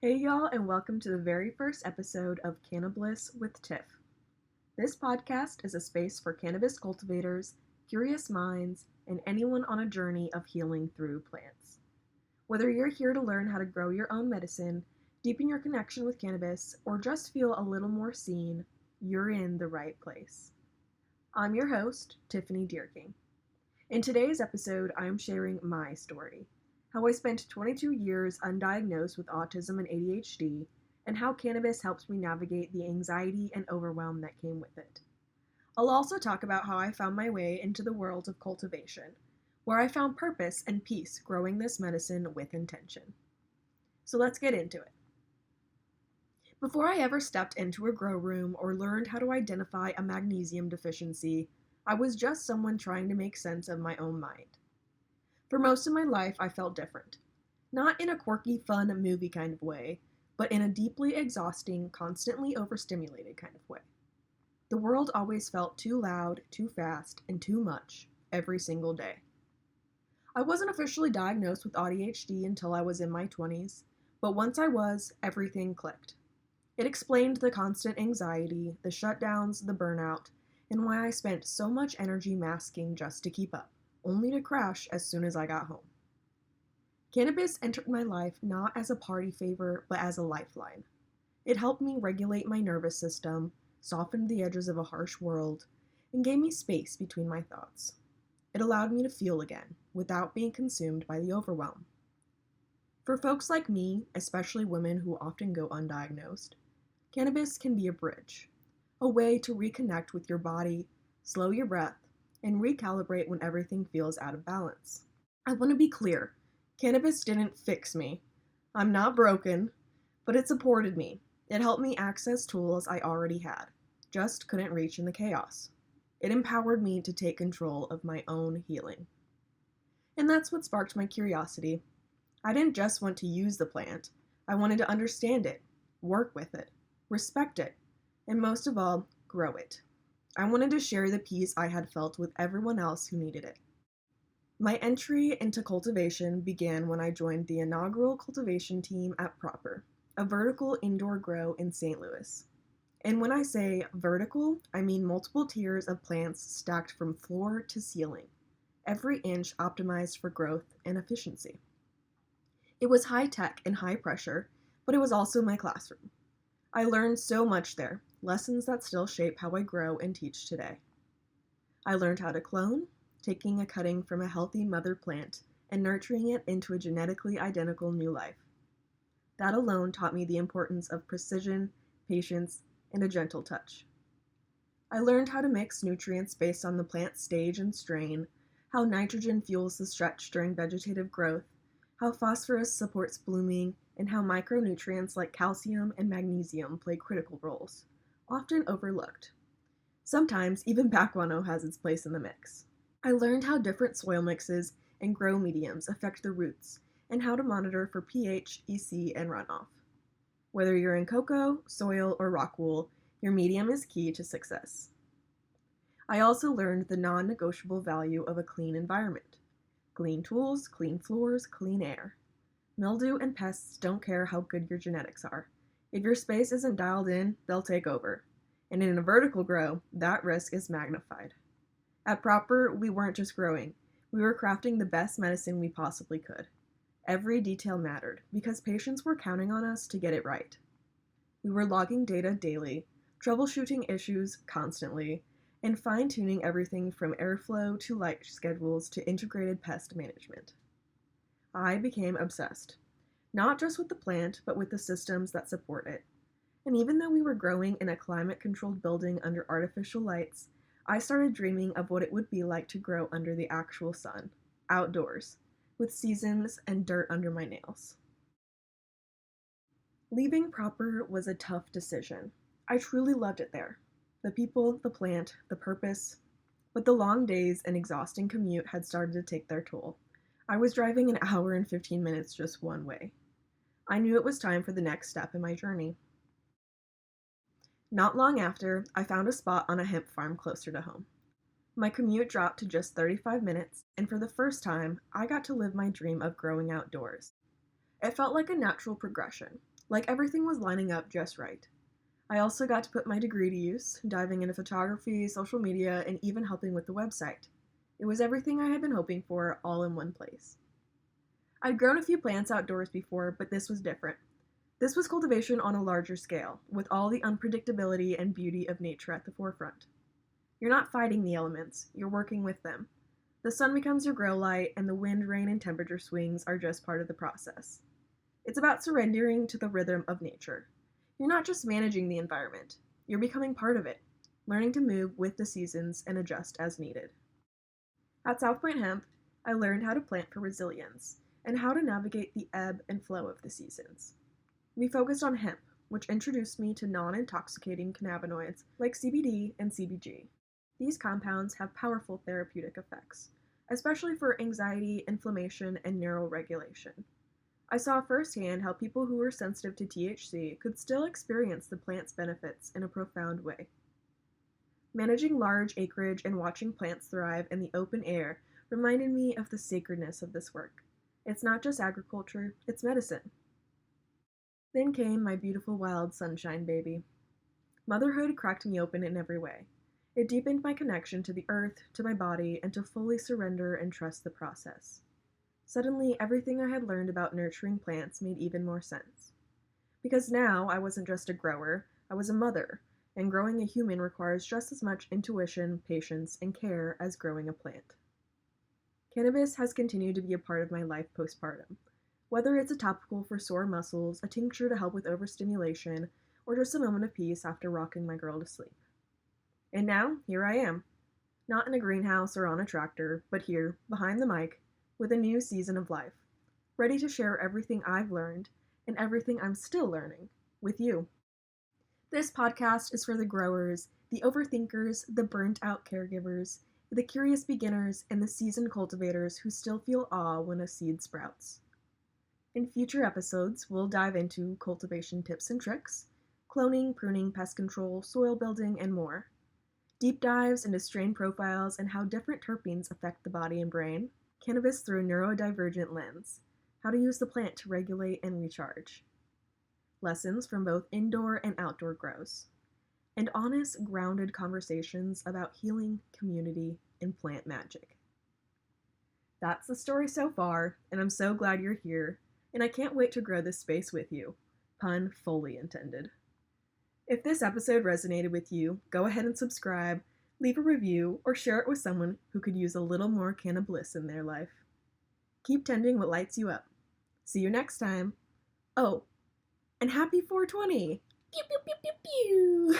Hey y'all, and welcome to the very first episode of Cannabis with Tiff. This podcast is a space for cannabis cultivators, curious minds, and anyone on a journey of healing through plants. Whether you're here to learn how to grow your own medicine, deepen your connection with cannabis, or just feel a little more seen, you're in the right place. I'm your host, Tiffany Deerking. In today's episode, I am sharing my story. How I spent 22 years undiagnosed with autism and ADHD, and how cannabis helped me navigate the anxiety and overwhelm that came with it. I'll also talk about how I found my way into the world of cultivation, where I found purpose and peace growing this medicine with intention. So let's get into it. Before I ever stepped into a grow room or learned how to identify a magnesium deficiency, I was just someone trying to make sense of my own mind. For most of my life, I felt different. Not in a quirky, fun movie kind of way, but in a deeply exhausting, constantly overstimulated kind of way. The world always felt too loud, too fast, and too much every single day. I wasn't officially diagnosed with ADHD until I was in my 20s, but once I was, everything clicked. It explained the constant anxiety, the shutdowns, the burnout, and why I spent so much energy masking just to keep up, only to crash as soon as I got home. Cannabis entered my life not as a party favor, but as a lifeline. It helped me regulate my nervous system, softened the edges of a harsh world, and gave me space between my thoughts. It allowed me to feel again, without being consumed by the overwhelm. For folks like me, especially women who often go undiagnosed, cannabis can be a bridge, a way to reconnect with your body, slow your breath, and recalibrate when everything feels out of balance. I want to be clear, cannabis didn't fix me. I'm not broken, but it supported me. It helped me access tools I already had, just couldn't reach in the chaos. It empowered me to take control of my own healing. And that's what sparked my curiosity. I didn't just want to use the plant, I wanted to understand it, work with it, respect it, and most of all, grow it. I wanted to share the peace I had felt with everyone else who needed it. My entry into cultivation began when I joined the inaugural cultivation team at Proper, a vertical indoor grow in St. Louis. And when I say vertical, I mean multiple tiers of plants stacked from floor to ceiling, every inch optimized for growth and efficiency. It was high tech and high pressure, but it was also my classroom. I learned so much there, lessons that still shape how I grow and teach today. I learned how to clone, taking a cutting from a healthy mother plant and nurturing it into a genetically identical new life. That alone taught me the importance of precision, patience, and a gentle touch. I learned how to mix nutrients based on the plant's stage and strain, how nitrogen fuels the stretch during vegetative growth, how phosphorus supports blooming, and how micronutrients like calcium and magnesium play critical roles, often overlooked. Sometimes even guano has its place in the mix. I learned how different soil mixes and grow mediums affect the roots, and how to monitor for pH, EC, and runoff. Whether you're in cocoa, soil, or rock wool, your medium is key to success. I also learned the non-negotiable value of a clean environment. Clean tools, clean floors, clean air. Mildew and pests don't care how good your genetics are. If your space isn't dialed in, they'll take over. And in a vertical grow, that risk is magnified. At Proper, we weren't just growing. We were crafting the best medicine we possibly could. Every detail mattered, because patients were counting on us to get it right. We were logging data daily, troubleshooting issues constantly, and fine-tuning everything from airflow to light schedules to integrated pest management. I became obsessed, not just with the plant, but with the systems that support it. And even though we were growing in a climate-controlled building under artificial lights, I started dreaming of what it would be like to grow under the actual sun, outdoors, with seasons and dirt under my nails. Leaving Proper was a tough decision. I truly loved it there. The people, the plant, the purpose, but the long days and exhausting commute had started to take their toll. I was driving an hour and 15 minutes just one way. I knew it was time for the next step in my journey. Not long after, I found a spot on a hemp farm closer to home. My commute dropped to just 35 minutes, and for the first time, I got to live my dream of growing outdoors. It felt like a natural progression. Like everything was lining up just right. I also got to put my degree to use, diving into photography, social media, and even helping with the website. It was everything I had been hoping for, all in one place. I'd grown a few plants outdoors before, but this was different. This was cultivation on a larger scale, with all the unpredictability and beauty of nature at the forefront. You're not fighting the elements, you're working with them. The sun becomes your grow light, and the wind, rain, and temperature swings are just part of the process. It's about surrendering to the rhythm of nature. You're not just managing the environment, you're becoming part of it, learning to move with the seasons and adjust as needed. At South Point Hemp, I learned how to plant for resilience and how to navigate the ebb and flow of the seasons. We focused on hemp, which introduced me to non-intoxicating cannabinoids like CBD and CBG. These compounds have powerful therapeutic effects, especially for anxiety, inflammation, and neuroregulation. I saw firsthand how people who were sensitive to THC could still experience the plant's benefits in a profound way. Managing large acreage and watching plants thrive in the open air reminded me of the sacredness of this work. It's not just agriculture, it's medicine. Then came my beautiful wild sunshine baby. Motherhood cracked me open in every way. It deepened my connection to the earth, to my body, and to fully surrender and trust the process. Suddenly, everything I had learned about nurturing plants made even more sense. Because now I wasn't just a grower, I was a mother, and growing a human requires just as much intuition, patience, and care as growing a plant. Cannabis has continued to be a part of my life postpartum. Whether it's a topical for sore muscles, a tincture to help with overstimulation, or just a moment of peace after rocking my girl to sleep. And now, here I am. Not in a greenhouse or on a tractor, but here, behind the mic, with a new season of life, ready to share everything I've learned and everything I'm still learning with you. This podcast is for the growers, the overthinkers, the burnt-out caregivers, the curious beginners, and the seasoned cultivators who still feel awe when a seed sprouts. In future episodes, we'll dive into cultivation tips and tricks, cloning, pruning, pest control, soil building, and more. Deep dives into strain profiles and how different terpenes affect the body and brain. Cannabis through a neurodivergent lens. How to use the plant to regulate and recharge. Lessons from both indoor and outdoor grows. And honest, grounded conversations about healing, community, and plant magic. That's the story so far, and I'm so glad you're here, and I can't wait to grow this space with you. Pun fully intended. If this episode resonated with you, go ahead and subscribe, leave a review, or share it with someone who could use a little more cannabis in their life. Keep tending what lights you up. See you next time. Oh, and happy 420! Pew pew pew pew pew!